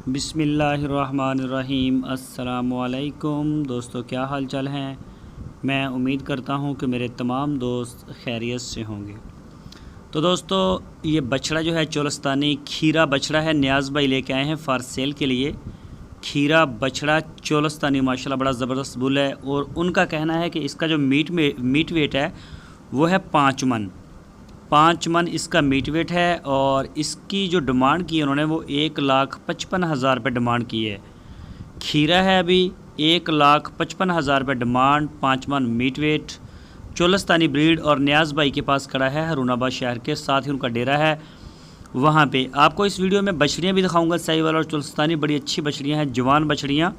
बिस्मिल्लाहिर्रहमानिर्रहीम। अस्सलामुअलैकुम दोस्तों, क्या हाल चाल हैं। मैं उम्मीद करता हूं कि मेरे तमाम दोस्त खैरियत से होंगे। तो दोस्तों, ये बछड़ा जो है चोलस्तानी खीरा बछड़ा है, नियाज़ भाई लेके आए हैं फॉर सेल के लिए। खीरा बछड़ा चोलस्तानी माशाल्लाह बड़ा ज़बरदस्त बुल है और उनका कहना है कि इसका जो मीट वेट है वो है 5 मन इसका मीट वेट है। और इसकी जो डिमांड की है उन्होंने वो 1,55,000 रुपये डिमांड की है। खीरा है अभी 1,55,000 रुपये डिमांड, 5 मन मीट वेट, चोलस्तानी ब्रीड। और नियाज़ भाई के पास खड़ा है हरूनाबाद शहर के, साथ ही उनका डेरा है वहाँ पे। आपको इस वीडियो में बछड़ियाँ भी दिखाऊंगा, साहिवाल और चोलस्तानी, बड़ी अच्छी बछड़ियाँ हैं, जवान बछड़ियाँ।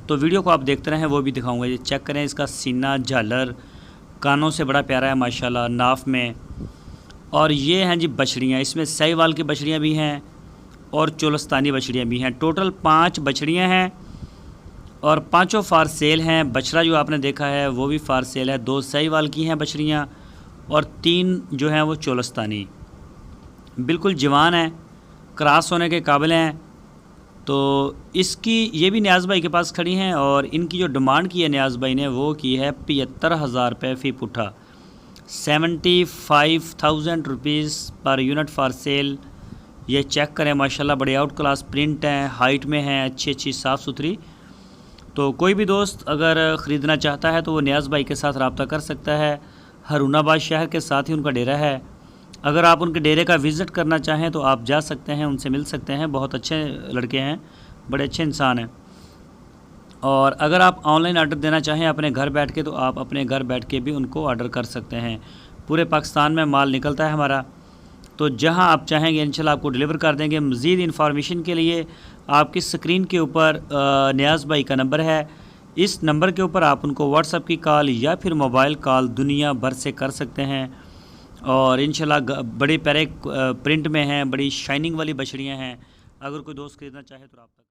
तो वीडियो को आप देखते रहें, वो भी दिखाऊंगा। ये चेक करें, इसका सीना झालर, कानों से बड़ा प्यारा है माशाल्लाह, नाफ में। और ये हैं जी बछड़ियाँ, इसमें साहिवाल की बछड़ियाँ भी हैं और चोलस्तानी बछड़ियाँ भी हैं। टोटल 5 बछड़ियाँ हैं और पांचों फार सेल हैं। बछड़ा जो आपने देखा है वो भी फार सेल है। 2 साहिवाल की हैं बछड़ियाँ और 3 जो हैं वो चोलस्तानी। बिल्कुल जवान हैं, क्रॉस होने के काबिल हैं। तो इसकी ये भी नियाज़ भाई के पास खड़ी हैं और इनकी जो डिमांड की है नियाज़ भाई ने वो की है 75,000 रुपये फ़ी पुट्ठा, 75,000 rupees per unit for sale. ये चेक करें माशाल्लाह, बड़े आउट क्लास प्रिंट हैं, हाइट में हैं, अच्छी साफ़ सुथरी। तो कोई भी दोस्त अगर ख़रीदना चाहता है तो वो नियाज़ भाई के साथ रब्ता कर सकता है। हरूनाबाद शहर के साथ ही उनका डेरा है। अगर आप उनके डेरे का विज़िट करना चाहें तो आप जा सकते हैं, उनसे मिल सकते हैं। बहुत अच्छे लड़के हैं, बड़े अच्छे इंसान हैं। और अगर आप ऑनलाइन ऑर्डर देना चाहें अपने घर बैठ के, तो आप अपने घर बैठ के भी उनको ऑर्डर कर सकते हैं। पूरे पाकिस्तान में माल निकलता है हमारा, तो जहां आप चाहेंगे इंशाल्लाह आपको डिलीवर कर देंगे। मज़ीद इन्फॉर्मेशन के लिए आपकी स्क्रीन के ऊपर नियाज़ भाई का नंबर है, इस नंबर के ऊपर आप उनको व्हाट्सएप की कॉल या फिर मोबाइल कॉल दुनिया भर से कर सकते हैं। और इंशाल्लाह बड़े प्यारे प्रिंट में हैं, बड़ी शाइनिंग वाली बछड़ियाँ हैं। अगर कोई दोस्त खरीदना चाहे तो आप